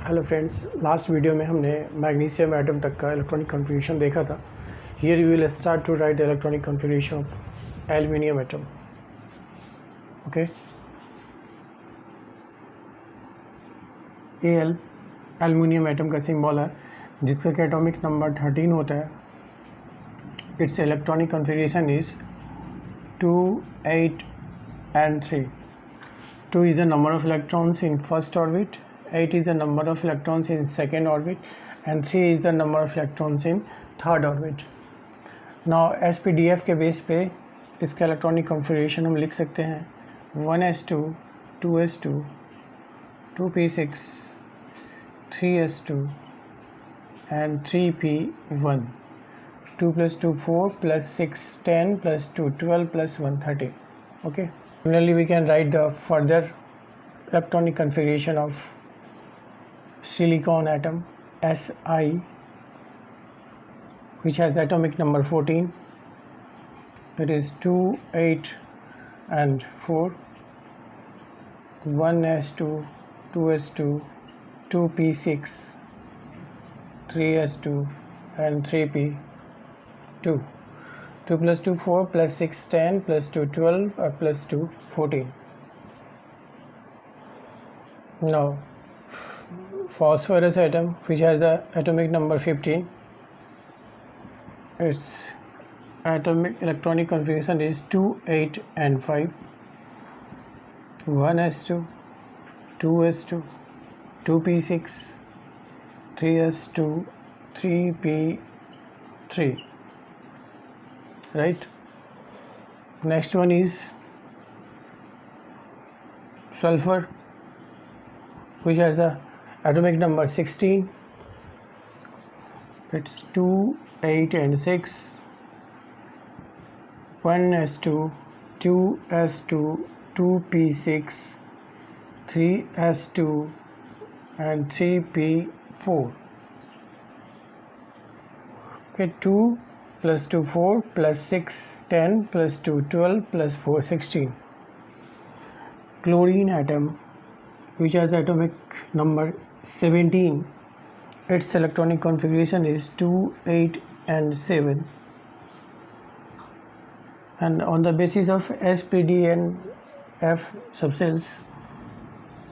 Hello friends, last video में हमने magnesium atom तक का इलेक्ट्रॉनिक कॉन्फ़िगरेशन देखा था। Here you will start to write electronic configuration of aluminium atom. Okay, L aluminium atom का symbol है जिसका कि एटॉमिक नंबर 13 होता है। It's electronic configuration is 2, 8 and 3. 2 is the number of electrons in first orbit, 8 is the number of electrons in second orbit, and 3 is the number of electrons in third orbit. Now SPDF के base पे इसका electronic configuration हम लिख सकते हैं 1s2, 2s2, 2p6, 3s2 and 3p1. 2 plus 2 4 plus 6 10 plus 2 12 plus 1 30. Okay. Similarly, we can write the further electronic configuration of silicon atom Si, which has the atomic number 14. It is 2, 8 and 4. 1s2, 2s2, 2p6, 3s2 and 3p2. 2 plus 2 4 plus 6 10 plus 2 12 plus 2 14. Now phosphorus atom, which has the atomic number 15, its atomic electronic configuration is 2, 8 and 5. 1s2, 2s2, 2p6, 3s2, 3p3. Right. Next one is sulfur, which has the atomic number 16. It's 2, 8 and 6. 1s2, 2s2, 2p6, 3s2 and 3p4. Okay, 2 plus 2 4 plus 6 10 plus 2 12 plus 4 16. Chlorine atom, which has the atomic number 17. Its electronic configuration is 2, 8 and 7. And on the basis of SPD and F subcells,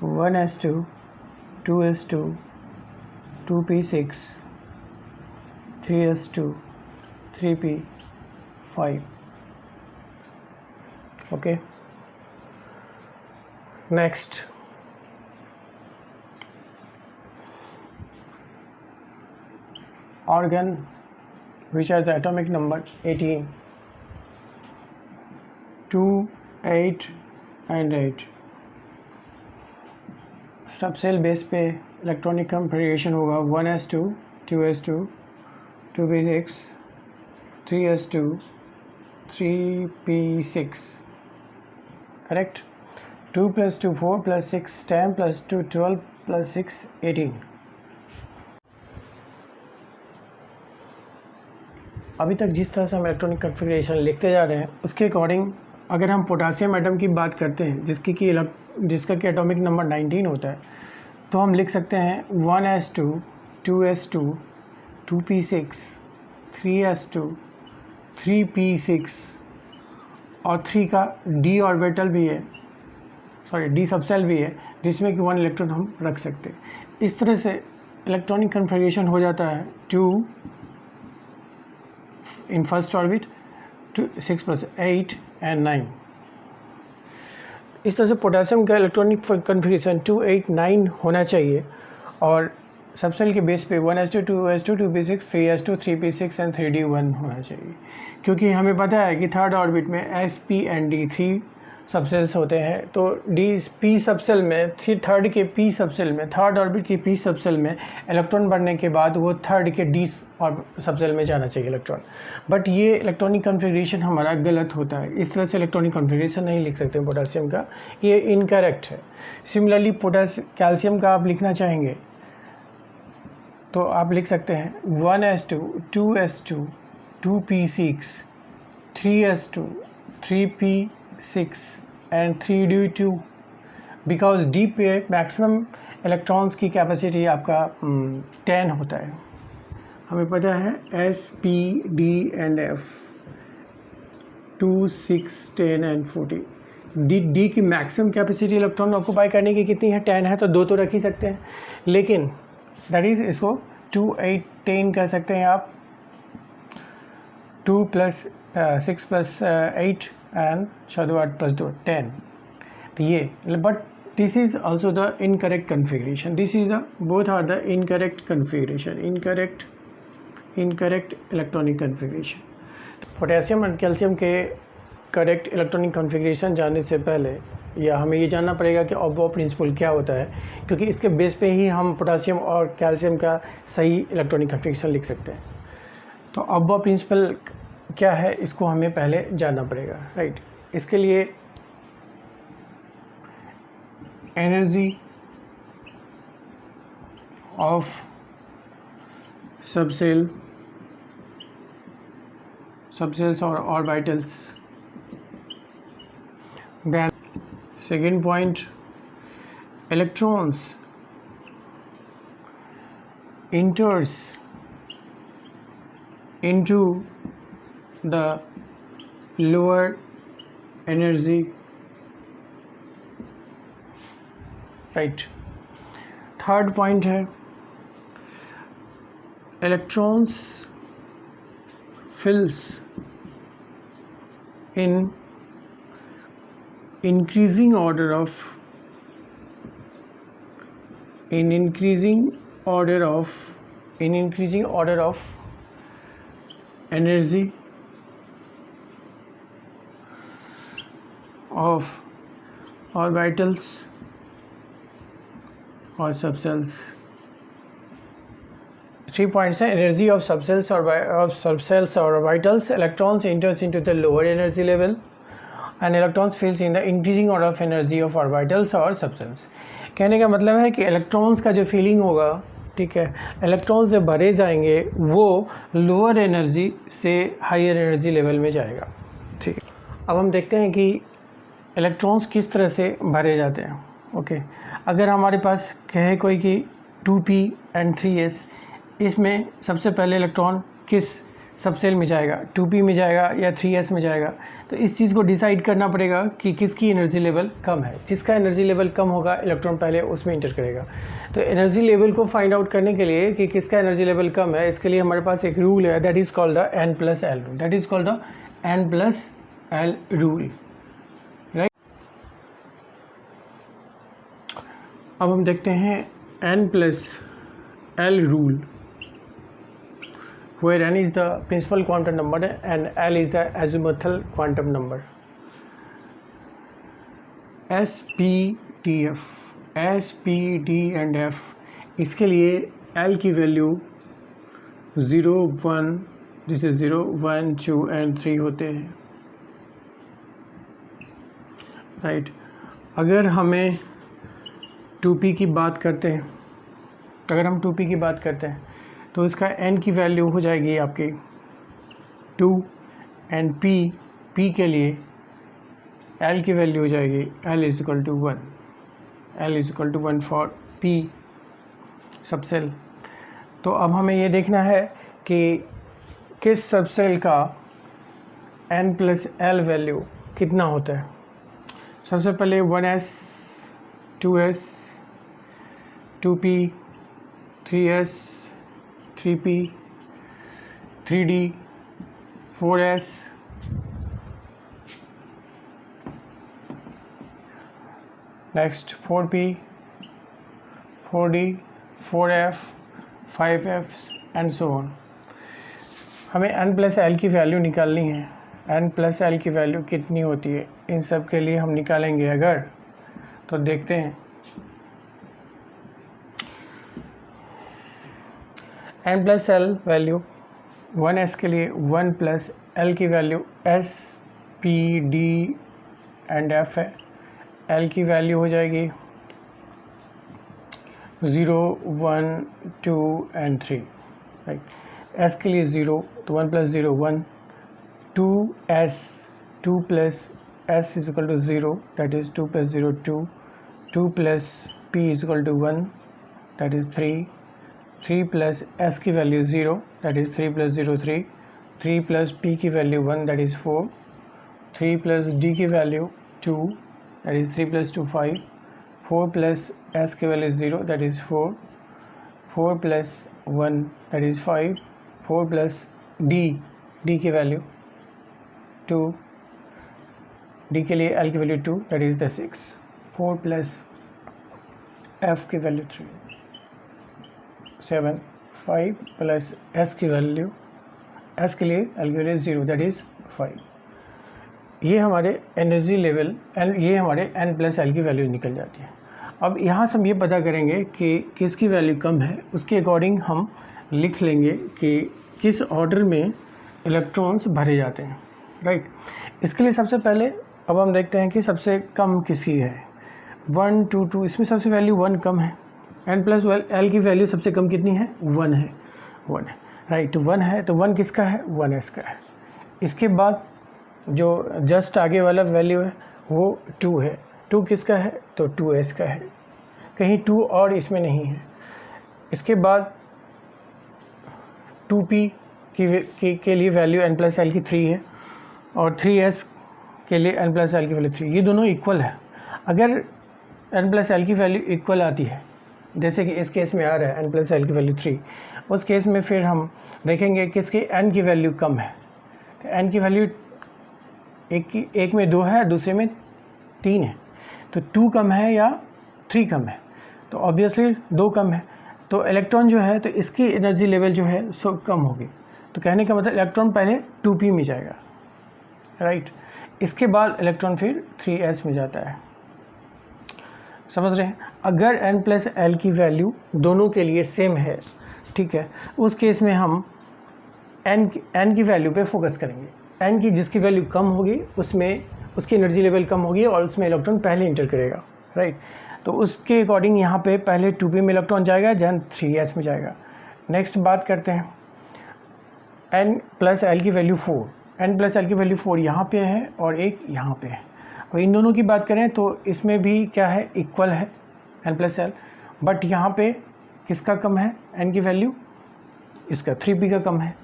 1s2, 2s2, 2p6, 3s2, 3p5. Okay. Next, argon, which has the atomic number 18. 2, 8 and 8. Subshell base पे electronic configuration होगा 1s2, 2s2, 2p6, 3s2, 3p6. Correct. 2 plus 2 4 plus 6 10 plus 2 12 plus 6 18. अभी तक जिस तरह से हम electronic configuration लिखते जा रहे हैं उसके अकॉर्डिंग अगर हम पोटासियम एटम की बात करते हैं जिसका कि एटॉमिक नंबर 19 होता है, तो हम लिख सकते हैं 1s2, 2s2, 2p6, 3s2, 3p6 और 3 का d ऑर्बिटल भी है, डी सबसेल भी है, जिसमें कि 1 इलेक्ट्रॉन हम रख सकते हैं। इस तरह से इलेक्ट्रॉनिक कॉन्फ़िगरेशन हो जाता है 2 in first orbit, 6 plus 8 and 9. इस तरह से पोटेशियम का इलेक्ट्रॉनिक कॉन्फ़िगरेशन 2, 8, 9 होना चाहिए और सबसेल के बेस पे 1s2, 2s2, 2p6, 3s2, 3p6 and 3d1 होना चाहिए, क्योंकि हमें पता है कि थर्ड ऑर्बिट में sp एंड d 3 सबसेल्स होते हैं। तो डी पी सबसेल में थर्ड के पी सबसेल में, थर्ड ऑर्बिट की पी सबसेल में इलेक्ट्रॉन बढ़ने के बाद वो थर्ड के डी और सबसेल में जाना चाहिए इलेक्ट्रॉन। बट ये इलेक्ट्रॉनिक कॉन्फ़िगरेशन हमारा गलत होता है। इस तरह से इलेक्ट्रॉनिक कॉन्फ़िगरेशन नहीं लिख सकते पोटेशियम का, ये इनकरेक्ट है। सिमिलरली कैल्शियम का आप लिखना चाहेंगे तो आप लिख सकते हैं 1s2, 2s2, 2p6, 3s2, 3p6 and 3d2. Because D पे मैक्सिमम इलेक्ट्रॉन्स की कैपेसिटी आपका 10 होता है। हमें पता है S P D and F 2, 6, 10 and 40। D की मैक्सिमम कैपेसिटी इलेक्ट्रॉन ऑक्यूपाई करने की कितनी है? 10 है, तो 2 तो रख ही सकते हैं, लेकिन दैट इज़ इसको 2, 8, 10 कह सकते हैं आप। 2 + 6 + 8 एंड 8 + 2 10। तो ये, but this is also the incorrect configuration. This is the both are the incorrect configuration, incorrect electronic configuration. Potassium and calcium के करेक्ट इलेक्ट्रॉनिक कॉन्फ़िगरेशन जानने से पहले या हमें ये जानना पड़ेगा कि ऑब्बो प्रिंसिपल क्या होता है, क्योंकि इसके बेस पे ही हम पोटेशियम और कैल्शियम का सही इलेक्ट्रॉनिक कॉन्फ़िगरेशन लिख सकते हैं। तो ऑब्बो प्रिंसिपल क्या है, इसको हमें पहले जानना पड़ेगा, राइट। इसके लिए एनर्जी ऑफ सबसेल्स और orbitals. Then second point, electrons enters into the lower energy, right. Third point है electrons fills in increasing order of energy of orbitals or subcells। 3 points है energy of subcells or orbitals, electrons enters into the lower energy level and electrons fills in the increasing order of energy of orbitals और subcells। कहने का मतलब है कि electrons का जो feeling होगा, ठीक है, इलेक्ट्रॉन्स जब भरे जाएंगे वो लोअर एनर्जी से हायर एनर्जी लेवल में जाएगा, ठीक है। अब हम देखते हैं कि इलेक्ट्रॉन्स किस तरह से भरे जाते हैं, ओके। अगर हमारे पास कहे कोई कि 2p and 3s, इसमें सबसे पहले इलेक्ट्रॉन किस सबसेल में जाएगा, 2p में जाएगा या 3s में जाएगा, तो इस चीज़ को डिसाइड करना पड़ेगा कि किसकी एनर्जी लेवल कम है। जिसका एनर्जी लेवल कम होगा इलेक्ट्रॉन पहले उसमें इंटर करेगा। तो एनर्जी लेवल को फाइंड आउट करने के लिए कि किसका एनर्जी लेवल कम है, इसके लिए हमारे पास एक रूल है, that is called the n+l rule, that is called the n+l rule, right. अब हम देखते हैं n+l rule, where n is the principal quantum number and l is the azimuthal quantum number। s, p, d, f, s, p, d and f, इसके लिए l की value 0, 1, this is 0, 1, 2 and 3 होते हैं, right. अगर हमें 2p की बात करते हैं, अगर हम 2p की बात करते हैं तो इसका n की वैल्यू हो जाएगी आपकी 2 एंड p के लिए l की वैल्यू हो जाएगी l is equal to 1, l is equal to 1 for p subshell. तो अब हमें ये देखना है कि किस सबसेल का n+l वैल्यू कितना होता है। सबसे पहले 1s, 2s, 2p, 3s, 3p, 3d, 4s, next 4p, 4d, 4f, 5f and so on। हमें n+l की वैल्यू निकालनी है। n+l की वैल्यू कितनी होती है, इन सब के लिए हम निकालेंगे अगर, तो देखते हैं। n+l वैल्यू 1s के लिए 1+l की value s, p, d and f है। l की वैल्यू हो जाएगी 0, 1, 2 एंड 3, राइट। s के लिए 0, तो 1 + 0 1, 2s, 2 + s is equal to 0, that is 2 + 0 2, 2 plus p is equal to 1 that is 3, 3 plus s की value 0 that is 3 plus 0 3, 3 plus p की value 1 that is 4, 3 plus d की value 2 that is 3 plus 2 5, 4 plus s की value 0 that is 4, 4 plus 1 that is 5, 4 plus d की value 2, d के लिए l की value 2 that is the 6, 4 plus f की value 3 7, 5 plus s की value, s के लिए l की वैल्यू 0 दैट इज़ 5। ये हमारे एनर्जी लेवल एंड ये हमारे n प्लस l की वैल्यू निकल जाती है। अब यहाँ से हम ये पता करेंगे कि किसकी वैल्यू कम है, उसके अकॉर्डिंग हम लिख लेंगे कि किस ऑर्डर में इलेक्ट्रॉन्स भरे जाते हैं, राइट। इसके लिए सबसे पहले अब हम देखते हैं कि सबसे कम किसकी है, 1 2 2, इसमें सबसे वैल्यू 1 कम है, n प्लस l की वैल्यू सबसे कम कितनी है, 1 है, 1 है, राइट। 1 है तो 1 किसका है, 1s का है। इसके बाद जो जस्ट आगे वाला वैल्यू है वो 2 है, 2 किसका है, तो 2s का है, कहीं 2 और इसमें नहीं है। इसके बाद 2p के लिए वैल्यू n प्लस l की 3 है और 3s के लिए n प्लस l की वैल्यू 3, ये दोनों इक्वल है। अगर n प्लस l की वैल्यू इक्वल आती है, जैसे कि इस केस में आ रहा है n प्लस l की वैल्यू 3, उस केस में फिर हम देखेंगे किसकी n की वैल्यू कम है। तो n की वैल्यू एक में 2 है, दूसरे में 3 है, तो 2 कम है या 3 कम है, तो ऑब्वियसली 2 कम है, तो इलेक्ट्रॉन जो है तो इसकी एनर्जी लेवल जो है सो कम होगी। तो कहने का मतलब इलेक्ट्रॉन पहले 2p में जाएगा, राइट। इसके बाद इलेक्ट्रॉन फिर 3s में जाता है, समझ रहे हैं। अगर n प्लस l की वैल्यू दोनों के लिए सेम है, ठीक है, उस केस में हम n की वैल्यू पे फोकस करेंगे। n की जिसकी वैल्यू कम होगी उसमें उसकी एनर्जी लेवल कम होगी और उसमें इलेक्ट्रॉन पहले इंटर करेगा, राइट। तो उसके अकॉर्डिंग यहाँ पे पहले 2p में इलेक्ट्रॉन जाएगा, देन 3s में जाएगा। नेक्स्ट बात करते हैं n प्लस l की वैल्यू 4, n प्लस l की वैल्यू 4 यहाँ पे है और एक यहाँ पे है, और इन दोनों की बात करें तो इसमें भी क्या है, इक्वल है n प्लस l, बट यहाँ पे किसका कम है, n की वैल्यू, इसका 3p का कम है,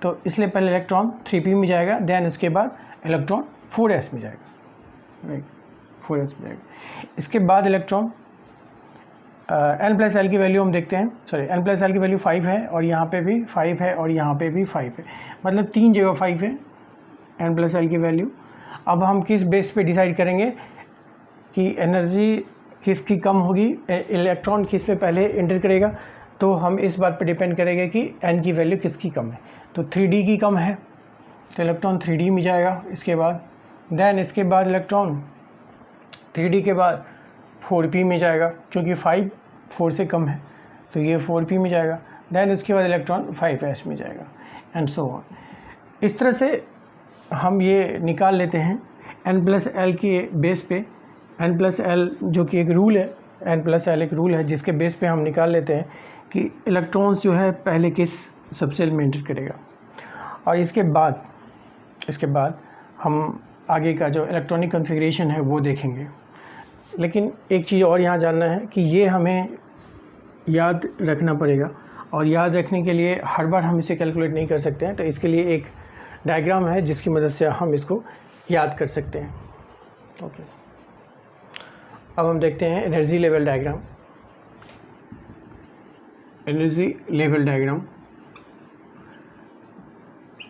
तो इसलिए पहले इलेक्ट्रॉन 3p में जाएगा, देन इसके बाद इलेक्ट्रॉन 4s में जाएगा, राइट, 4s में जाएगा। इसके बाद इलेक्ट्रॉन n प्लस l की वैल्यू हम देखते हैं, सॉरी n प्लस l की वैल्यू 5 है और यहाँ पे भी 5 है और यहाँ पे भी 5 है, मतलब 3 जगह 5 है n प्लस l की वैल्यू। अब हम किस बेस पे डिसाइड करेंगे कि एनर्जी किसकी कम होगी, इलेक्ट्रॉन किस पे पहले एंटर करेगा, तो हम इस बात पे डिपेंड करेंगे कि n की वैल्यू किसकी कम है। तो 3d की कम है तो इलेक्ट्रॉन 3d में जाएगा, इसके बाद देन इसके बाद इलेक्ट्रॉन 3d के बाद 4p में जाएगा, क्योंकि 5 4 से कम है तो ये 4p में जाएगा, देन उसके बाद इलेक्ट्रॉन 5s में जाएगा एंड सो ऑन। इस तरह से हम ये निकाल लेते हैं n प्लस l के बेस पे, n प्लस l जो कि एक रूल है, n प्लस l एक रूल है जिसके बेस पे हम निकाल लेते हैं कि इलेक्ट्रॉन्स जो है पहले किस सबसेल में एंटर करेगा। और इसके बाद हम आगे का जो इलेक्ट्रॉनिक कॉन्फ़िगरेशन है वो देखेंगे। लेकिन एक चीज़ और यहाँ जानना है कि ये हमें याद रखना पड़ेगा, और याद रखने के लिए हर बार हम इसे कैलकुलेट नहीं कर सकते हैं, तो इसके लिए एक डायग्राम है जिसकी मदद से हम इसको याद कर सकते हैं। ओके, अब हम देखते हैं energy level diagram. Energy level diagram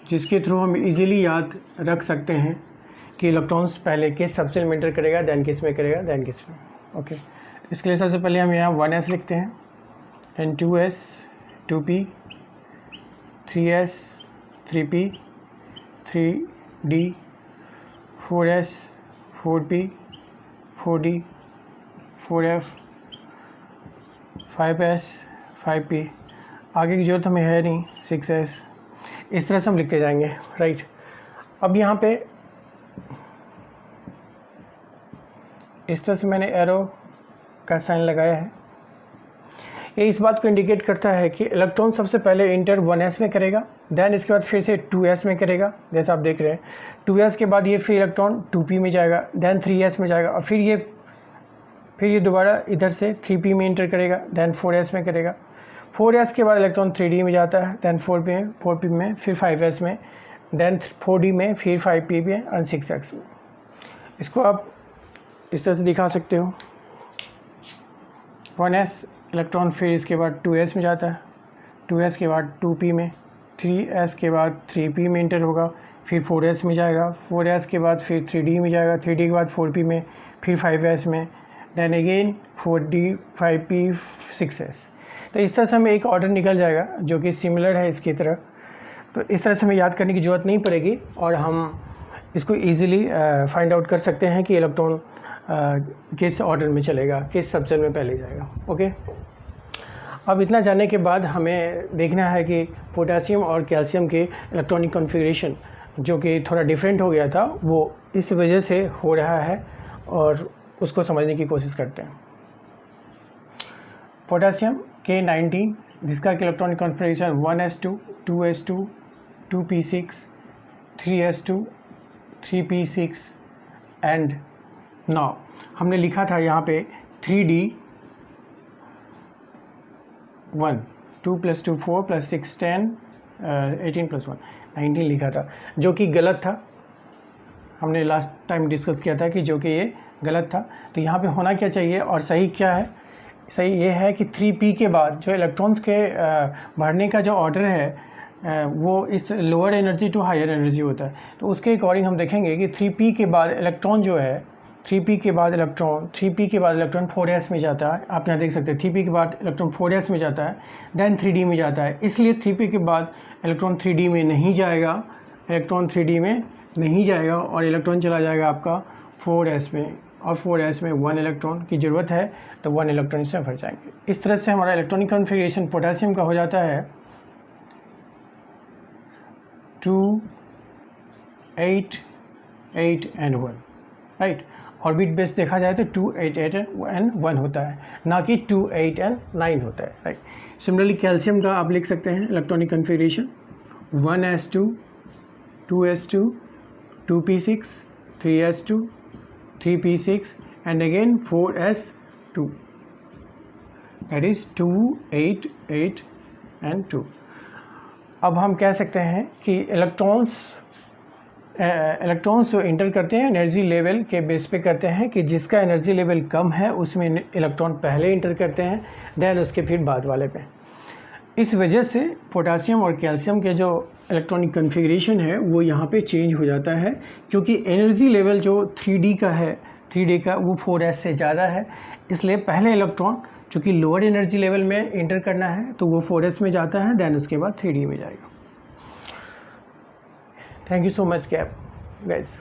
जिसके थ्रू हम इजीली याद रख सकते हैं कि इलेक्ट्रॉन्स पहले किस सबसेल में एंटर करेगा, देन किस में करेगा, देन किस में। ओके, इसके लिए सबसे पहले हम यहाँ 1s लिखते हैं, and 2s 2p, 3s 3p, 3d 4s 4p, 4d 4f, 5s 5p, आगे की जरूरत हमें है नहीं, 6s। इस तरह से हम लिखते जाएंगे, राइट। अब यहाँ पे इस तरह से मैंने एरो का साइन लगाया है, ये इस बात को इंडिकेट करता है कि इलेक्ट्रॉन सबसे पहले इंटर 1s में करेगा, देन इसके बाद फिर से 2s में करेगा, जैसा आप देख रहे हैं। 2s के बाद ये फिर इलेक्ट्रॉन 2p में जाएगा, देन 3s में जाएगा, और फिर ये फिर ये दोबारा इधर से 3p में इंटर करेगा, देन 4s में करेगा, 4s के बाद इलेक्ट्रॉन 3d में जाता है, देन 4p में, फिर 5s में, देन 4d में, फिर 5p में और 6s में। इसको आप इस तरह से दिखा सकते हो, 1s इलेक्ट्रॉन, फिर इसके बाद 2s में जाता है, 2s के बाद 2p में, 3s के बाद 3p में इंटर होगा, फिर 4s में जाएगा, 4s के बाद फिर 3d में जाएगा, 3d के बाद 4p में, फिर 5s में, then again 4d 5p 6s। तो इस तरह से हमें एक ऑर्डर निकल जाएगा जो कि सिमिलर है इसकी तरह। तो इस तरह से हमें याद करने की ज़रूरत नहीं पड़ेगी और हम इसको ईज़िली फाइंड आउट कर सकते हैं कि इलेक्ट्रॉन किस ऑर्डर में चलेगा, किस सबसेल में पहले जाएगा। ओके, अब इतना जानने के बाद हमें देखना है कि पोटेशियम और कैल्शियम के इलेक्ट्रॉनिक कॉन्फ़िगरेशन जो कि थोड़ा डिफरेंट हो गया था वो इस वजह से हो रहा है और उसको समझने की कोशिश करते हैं। पोटेशियम K19 जिसका electronic configuration 1s2 2s2 2p6 3s2 3p6 and now हमने लिखा था यहाँ पे 3d 1 2 + 2 4 + 6 10 18 + 1 19 लिखा था, जो कि गलत था। हमने लास्ट टाइम डिस्कस किया था कि जो कि ये गलत था। तो यहाँ पे होना क्या चाहिए और सही क्या है? सही ये है कि 3p के बाद जो इलेक्ट्रॉन्स के बढ़ने का जो ऑर्डर है वो इस lower energy to higher energy होता है। तो उसके अकॉर्डिंग हम देखेंगे कि 3p के बाद इलेक्ट्रॉन जो है 3p के बाद इलेक्ट्रॉन 4s में जाता है। आप यहाँ देख सकते हैं 3p के बाद इलेक्ट्रॉन 4s में जाता है, देन 3d में जाता है। इसलिए 3p के बाद इलेक्ट्रॉन 3d में नहीं जाएगा, और इलेक्ट्रॉन चला जाएगा आपका 4s में, और 4s में 1 इलेक्ट्रॉन की ज़रूरत है तो 1 इलेक्ट्रॉन इसमें भर जाएंगे। इस तरह से हमारा इलेक्ट्रॉनिक कॉन्फ़िगरेशन पोटेशियम का हो जाता है 2 8 8 एंड 1, राइट। ऑर्बिट बेस देखा जाए तो 2 8 8 एंड 1 होता है, ना कि 2 8 एंड 9 होता है, राइट। सिमिलरली कैल्शियम का आप लिख सकते हैं electronic configuration 1s2 2s2 2p6 3s2 3p6 and again 4s2, that is 2 8 8 and 2। अब हम कह सकते हैं कि इलेक्ट्रॉन्स जो इंटर करते हैं एनर्जी लेवल के बेस पे करते हैं कि जिसका एनर्जी लेवल कम है उसमें इलेक्ट्रॉन पहले इंटर करते हैं, देन उसके फिर बाद वाले पे। इस वजह से पोटेशियम और कैल्शियम के जो इलेक्ट्रॉनिक कॉन्फ़िगरेशन है वो यहाँ पे चेंज हो जाता है, क्योंकि एनर्जी लेवल जो 3d का वो 4s से ज़्यादा है। इसलिए पहले इलेक्ट्रॉन जो कि लोअर एनर्जी लेवल में इंटर करना है तो वो 4s में जाता है, देन उसके बाद 3d में जाएगा। Thank you so much guys.